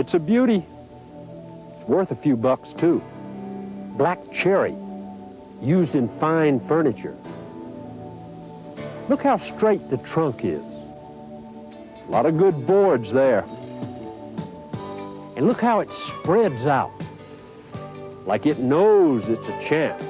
It's a beauty. It's worth a few bucks, too. Black cherry, used in fine furniture. Look how straight the trunk is. A lot of good boards there. And look how it spreads out, like it knows it's a champ.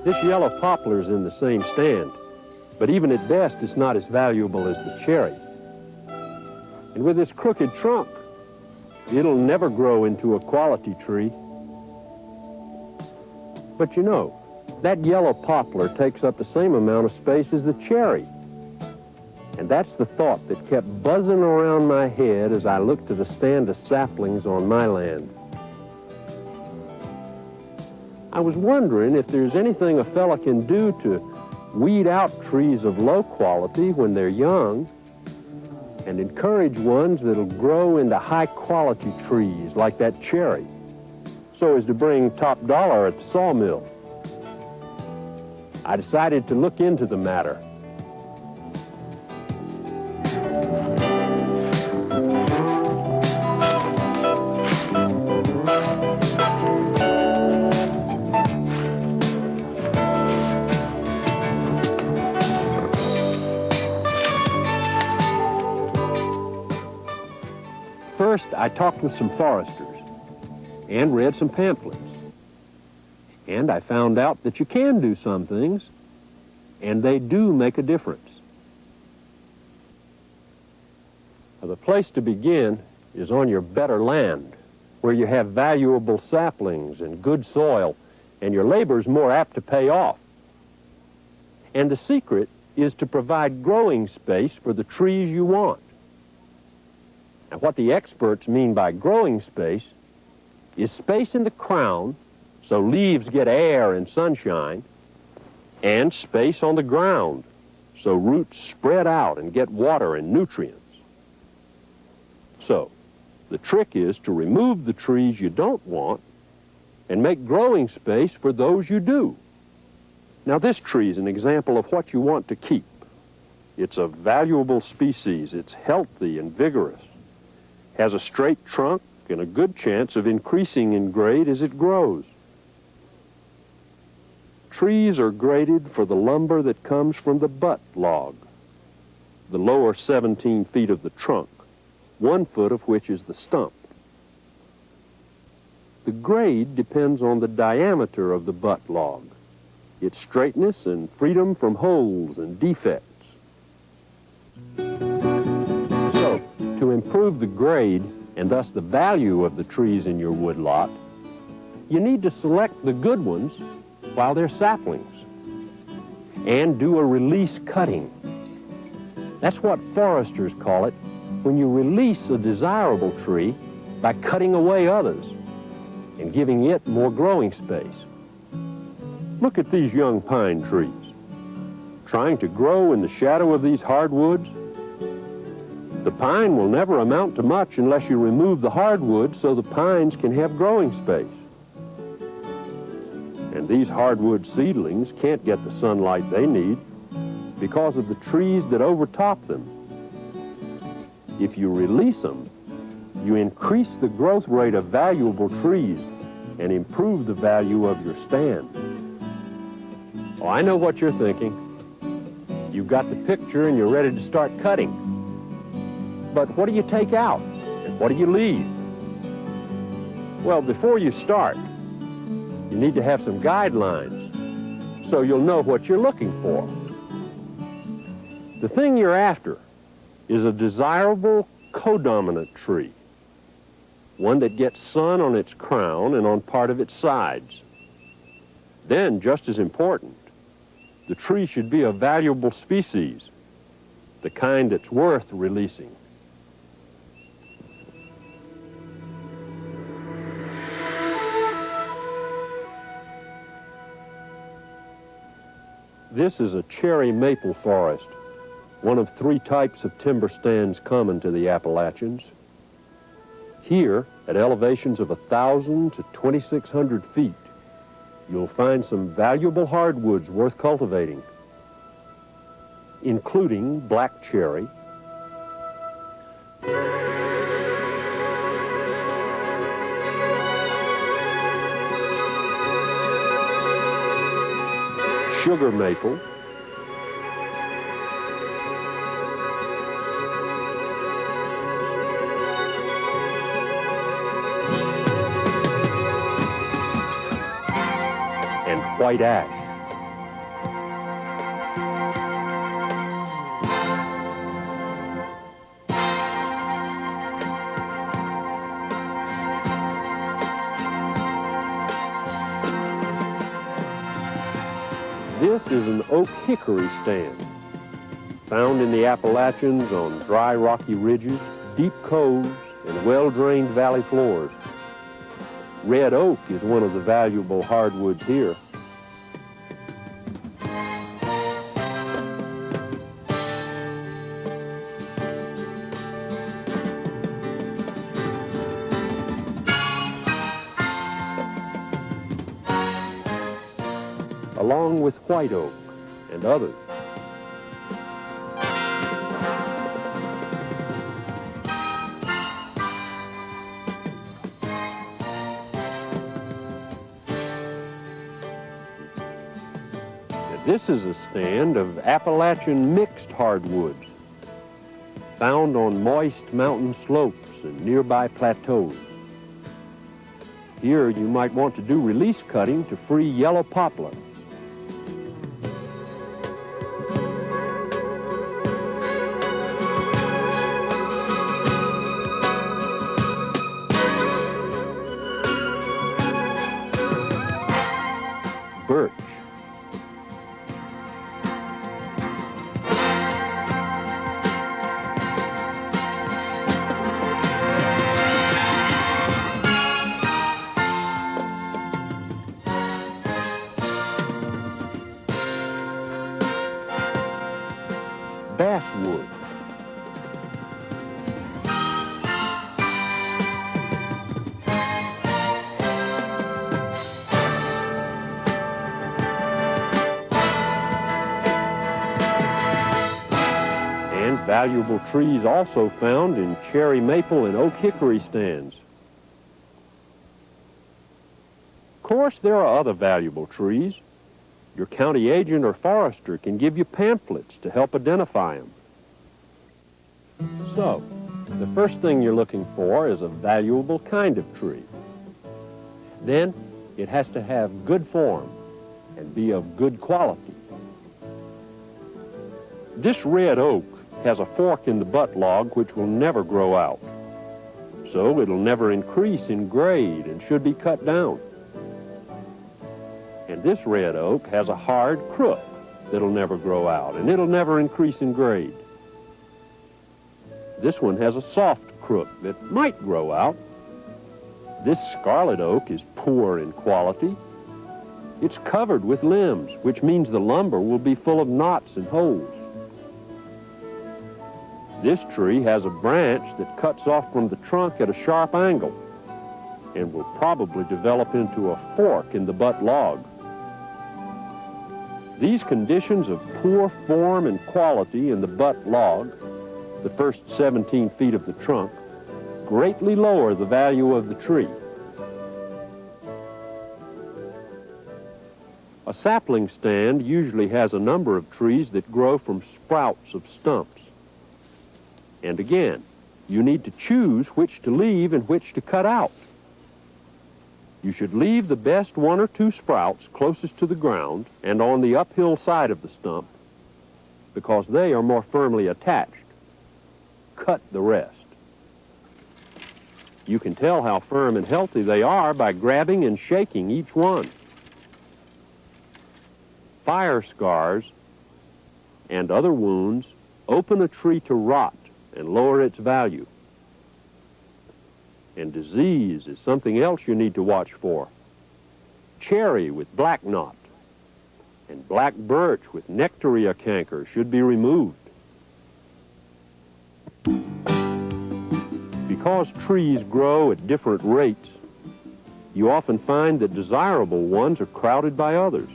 This yellow poplar's in the same stand, but even at best, it's not as valuable as the cherry. And with this crooked trunk, it'll never grow into a quality tree. But you know, that yellow poplar takes up the same amount of space as the cherry. And that's the thought that kept buzzing around my head as I looked at a stand of saplings on my land. I was wondering if there's anything a fella can do to weed out trees of low quality when they're young and encourage ones that'll grow into high-quality trees like that cherry, so as to bring top dollar at the sawmill. I decided to look into the matter. First, I talked with some foresters and read some pamphlets. And I found out that you can do some things, and they do make a difference. Now, the place to begin is on your better land, where you have valuable saplings and good soil, and your labor's more apt to pay off. And the secret is to provide growing space for the trees you want. Now, what the experts mean by growing space is space in the crown so leaves get air and sunshine, and space on the ground so roots spread out and get water and nutrients. So, the trick is to remove the trees you don't want and make growing space for those you do. Now, this tree is an example of what you want to keep. It's a valuable species. It's healthy and vigorous, has a straight trunk and a good chance of increasing in grade as it grows. Trees are graded for the lumber that comes from the butt log, the lower 17 feet of the trunk, 1 foot of which is the stump. The grade depends on the diameter of the butt log, its straightness and freedom from holes and defects. To improve the grade, and thus the value of the trees in your woodlot, you need to select the good ones while they're saplings, and do a release cutting. That's what foresters call it, when you release a desirable tree by cutting away others and giving it more growing space. Look at these young pine trees, trying to grow in the shadow of these hardwoods. The pine will never amount to much unless you remove the hardwood so the pines can have growing space. And these hardwood seedlings can't get the sunlight they need because of the trees that overtop them. If you release them, you increase the growth rate of valuable trees and improve the value of your stand. Oh, I know what you're thinking. You've got the picture and you're ready to start cutting. But what do you take out, and what do you leave? Well, before you start, you need to have some guidelines so you'll know what you're looking for. The thing you're after is a desirable codominant tree, one that gets sun on its crown and on part of its sides. Then, just as important, the tree should be a valuable species, the kind that's worth releasing. This is a cherry maple forest, one of 3 types of timber stands common to the Appalachians. Here, At elevations of 1,000 to 2,600 feet, you'll find some valuable hardwoods worth cultivating, including black cherry, sugar maple, and white ash. This is an oak hickory stand, found in the Appalachians on dry rocky ridges, deep coves, and well-drained valley floors. Red oak is one of the valuable hardwoods here. Along with white oak and others. This is a stand of Appalachian mixed hardwoods, found on moist mountain slopes and nearby plateaus. Here you might want to do release cutting to free yellow poplar. Birch. Basswood. And valuable trees also found in cherry maple and oak hickory stands. Of course, there are other valuable trees. Your county agent or forester can give you pamphlets to help identify them. So, the first thing you're looking for is a valuable kind of tree. Then, it has to have good form and be of good quality. This red oak has a fork in the butt log which will never grow out. So it'll never increase in grade and should be cut down. And this red oak has a hard crook that'll never grow out, and it'll never increase in grade. This one has a soft crook that might grow out. This scarlet oak is poor in quality. It's covered with limbs, which means the lumber will be full of knots and holes. This tree has a branch that cuts off from the trunk at a sharp angle and will probably develop into a fork in the butt log. These conditions of poor form and quality in the butt log, the first 17 feet of the trunk, greatly lower the value of the tree. A sapling stand usually has a number of trees that grow from sprouts of stumps. And again, you need to choose which to leave and which to cut out. You should leave the best 1 or 2 sprouts closest to the ground and on the uphill side of the stump because they are more firmly attached. Cut the rest. You can tell how firm and healthy they are by grabbing and shaking each one. Fire scars and other wounds open a tree to rot and lower its value. And disease is something else you need to watch for. Cherry with black knot and black birch with nectaria canker should be removed. Because trees grow at different rates, you often find that desirable ones are crowded by others.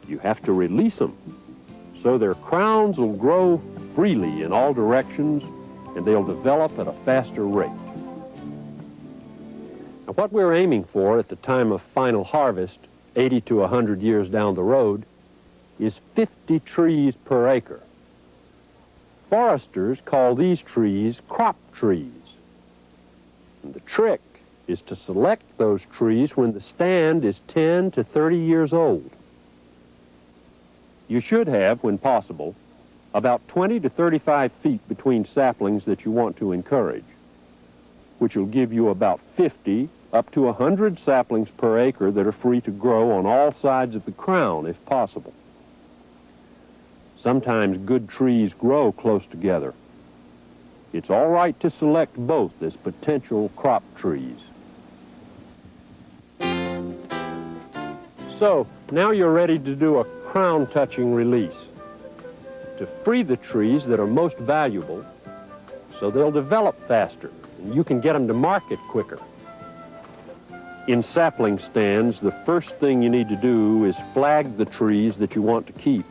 You have to release them, so their crowns will grow freely in all directions, and they'll develop at a faster rate. Now, what we're aiming for at the time of final harvest, 80 to 100 years down the road, is 50 trees per acre. Foresters call these trees crop trees. And the trick is to select those trees when the stand is 10 to 30 years old. You should have, when possible, about 20 to 35 feet between saplings that you want to encourage, which will give you about 50 up to 100 saplings per acre that are free to grow on all sides of the crown if possible. Sometimes good trees grow close together. It's all right to select both as potential crop trees. So, now you're ready to do a crown-touching release to free the trees that are most valuable so they'll develop faster and you can get them to market quicker. In sapling stands, the first thing you need to do is flag the trees that you want to keep.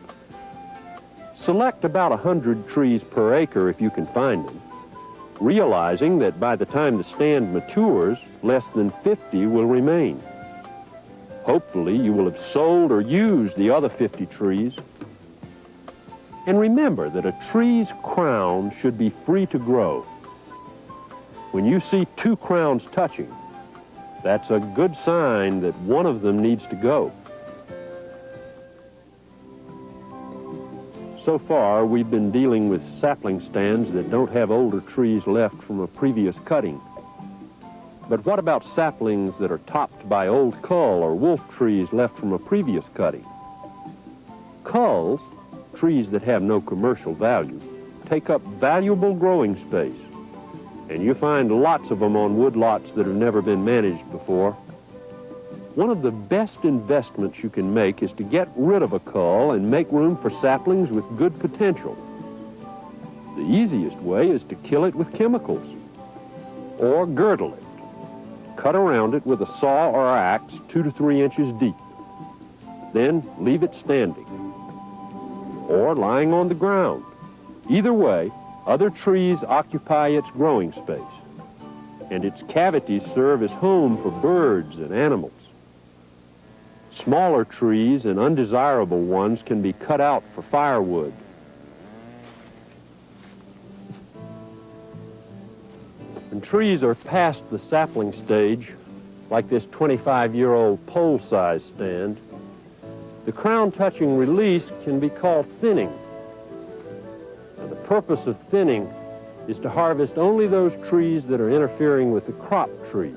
Select about 100 trees per acre if you can find them, realizing that by the time the stand matures, less than 50 will remain. Hopefully, you will have sold or used the other 50 trees. And remember that a tree's crown should be free to grow. When you see two crowns touching, that's a good sign that one of them needs to go. So far, we've been dealing with sapling stands that don't have older trees left from a previous cutting. But what about saplings that are topped by old cull or wolf trees left from a previous cutting? Culls, trees that have no commercial value, take up valuable growing space, and you find lots of them on woodlots that have never been managed before. One of the best investments you can make is to get rid of a cull and make room for saplings with good potential. The easiest way is to kill it with chemicals or girdle it. Cut around it with a saw or axe 2 to 3 inches deep. Then leave it standing or lying on the ground. Either way, other trees occupy its growing space, and its cavities serve as home for birds and animals. Smaller trees and undesirable ones can be cut out for firewood. When trees are past the sapling stage, like this 25-year-old pole-sized stand, the crown-touching release can be called thinning. Now, the purpose of thinning is to harvest only those trees that are interfering with the crop trees.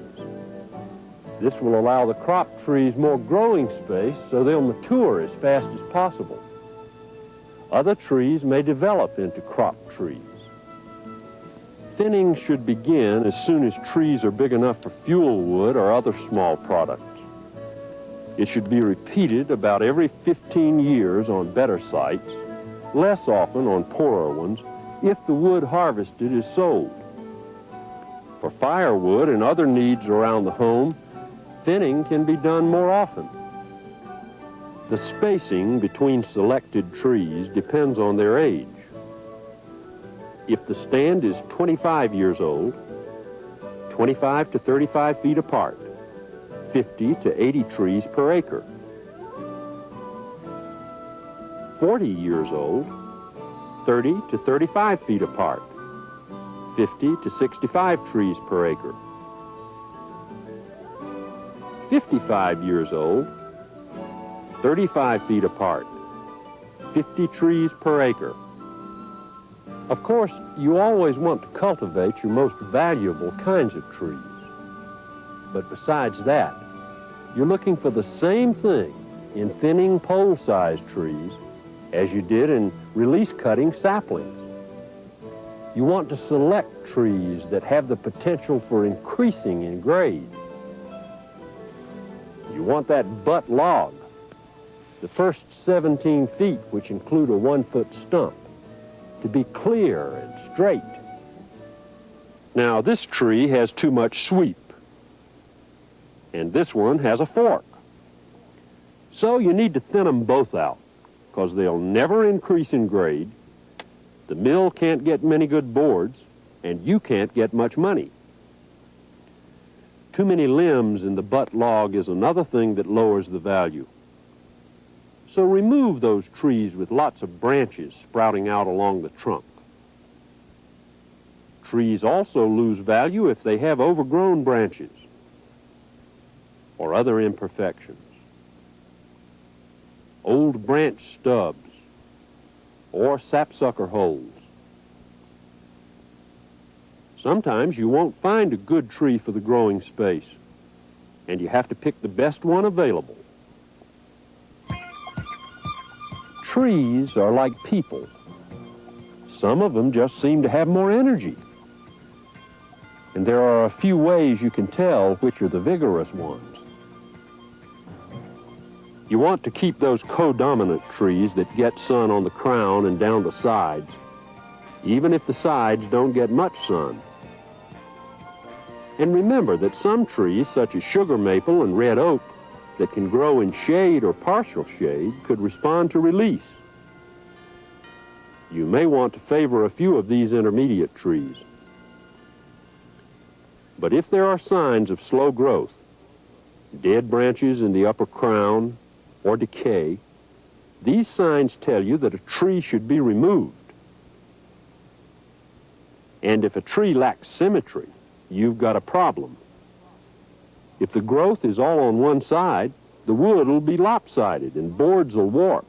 This will allow the crop trees more growing space so they'll mature as fast as possible. Other trees may develop into crop trees. Thinning should begin as soon as trees are big enough for fuel wood or other small products. It should be repeated about every 15 years on better sites, less often on poorer ones, if the wood harvested is sold. For firewood and other needs around the home, thinning can be done more often. The spacing between selected trees depends on their age. If the stand is 25 years old, 25 to 35 feet apart, 50 to 80 trees per acre. 40 years old, 30 to 35 feet apart, 50 to 65 trees per acre. 55 years old, 35 feet apart, 50 trees per acre. Of course, you always want to cultivate your most valuable kinds of trees. But besides that, you're looking for the same thing in thinning pole-sized trees as you did in release cutting saplings. You want to select trees that have the potential for increasing in grade. You want that butt log, the first 17 feet, which include a 1-foot stump, to be clear and straight. Now this tree has too much sweep, and this one has a fork. So you need to thin them both out, because they'll never increase in grade, the mill can't get many good boards, and you can't get much money. Too many limbs in the butt log is another thing that lowers the value. So remove those trees with lots of branches sprouting out along the trunk. Trees also lose value if they have overgrown branches or other imperfections. Old branch stubs or sapsucker holes. Sometimes you won't find a good tree for the growing space, and you have to pick the best one available. Trees are like people. Some of them just seem to have more energy. And there are a few ways you can tell which are the vigorous ones. You want to keep those codominant trees that get sun on the crown and down the sides, even if the sides don't get much sun. And remember that some trees, such as sugar maple and red oak, that can grow in shade or partial shade could respond to release. You may want to favor a few of these intermediate trees. But if there are signs of slow growth, dead branches in the upper crown, or decay, these signs tell you that a tree should be removed. And if a tree lacks symmetry, you've got a problem. If the growth is all on one side, the wood will be lopsided and boards will warp.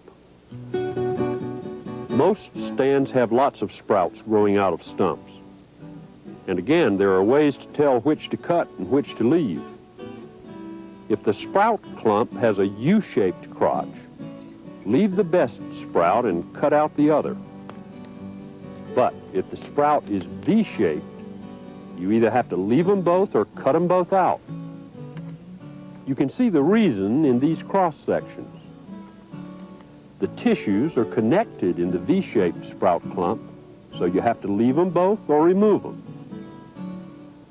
Most stands have lots of sprouts growing out of stumps. And again, there are ways to tell which to cut and which to leave. If the sprout clump has a U-shaped crotch, leave the best sprout and cut out the other. But if the sprout is V-shaped, you either have to leave them both or cut them both out. You can see the reason in these cross sections. The tissues are connected in the V-shaped sprout clump, so you have to leave them both or remove them.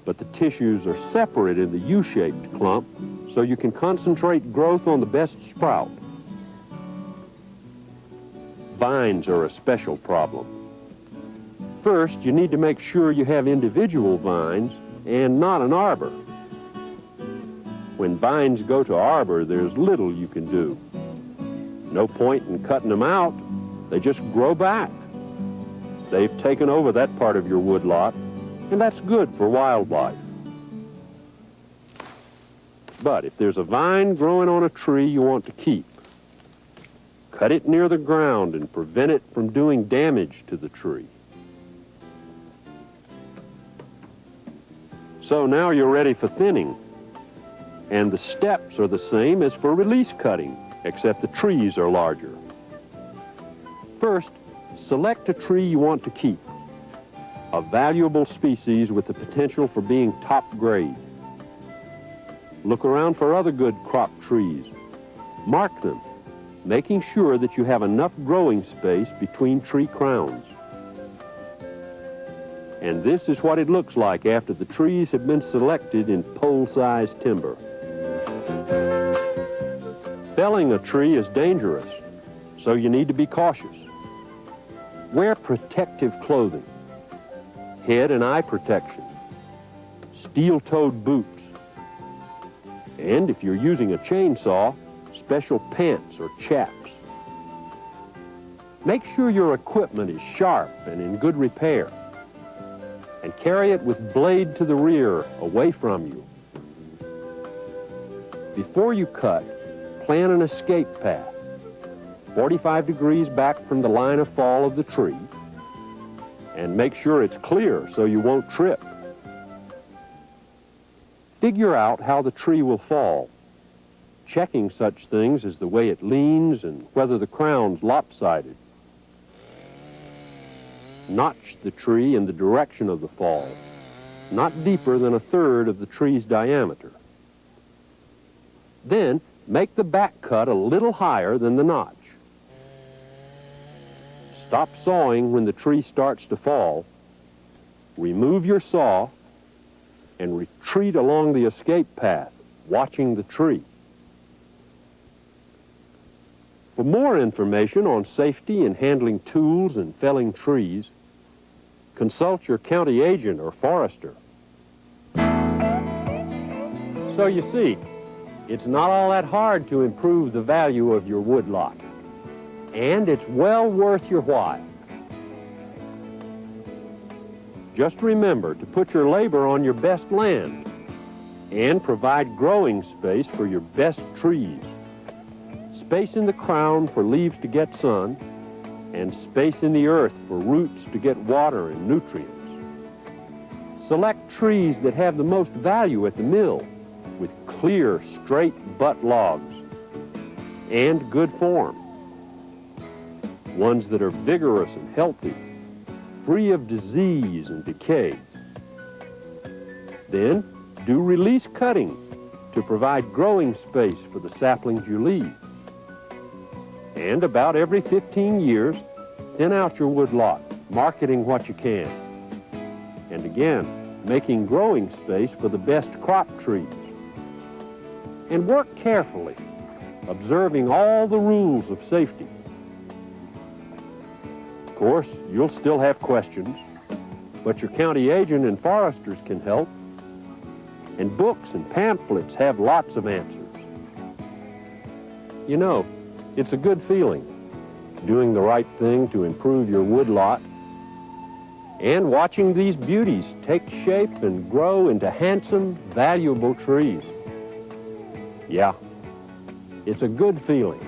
But the tissues are separate in the U-shaped clump, so you can concentrate growth on the best sprout. Vines are a special problem. First, you need to make sure you have individual vines and not an arbor. When vines go to arbor, there's little you can do. No point in cutting them out. They just grow back. They've taken over that part of your woodlot, and that's good for wildlife. But if there's a vine growing on a tree you want to keep, cut it near the ground and prevent it from doing damage to the tree. So now you're ready for thinning. And the steps are the same as for release cutting, except the trees are larger. First, select a tree you want to keep, a valuable species with the potential for being top grade. Look around for other good crop trees. Mark them, making sure that you have enough growing space between tree crowns. And this is what it looks like after the trees have been selected in pole-sized timber. Felling a tree is dangerous, so you need to be cautious. Wear protective clothing, head and eye protection, steel-toed boots, and if you're using a chainsaw, special pants or chaps. Make sure your equipment is sharp and in good repair, and carry it with blade to the rear, away from you. Before you cut, plan an escape path, 45 degrees back from the line of fall of the tree, and make sure it's clear so you won't trip. Figure out how the tree will fall, checking such things as the way it leans and whether the crown's lopsided. Notch the tree in the direction of the fall, not deeper than a third of the tree's diameter. Then, make the back cut a little higher than the notch. Stop sawing when the tree starts to fall. Remove your saw and retreat along the escape path, watching the tree. For more information on safety in handling tools and felling trees, consult your county agent or forester. So you see, it's not all that hard to improve the value of your woodlot, and it's well worth your while. Just remember to put your labor on your best land and provide growing space for your best trees. Space in the crown for leaves to get sun, and space in the earth for roots to get water and nutrients. Select trees that have the most value at the mill, with clear, straight butt logs and good form. Ones that are vigorous and healthy, free of disease and decay. Then, do release cutting to provide growing space for the saplings you leave. And about every 15 years, thin out your woodlot, marketing what you can. And again, making growing space for the best crop trees. And work carefully, observing all the rules of safety. Of course, you'll still have questions, but your county agent and foresters can help. And books and pamphlets have lots of answers. You know, it's a good feeling, doing the right thing to improve your woodlot and watching these beauties take shape and grow into handsome, valuable trees. Yeah, it's a good feeling.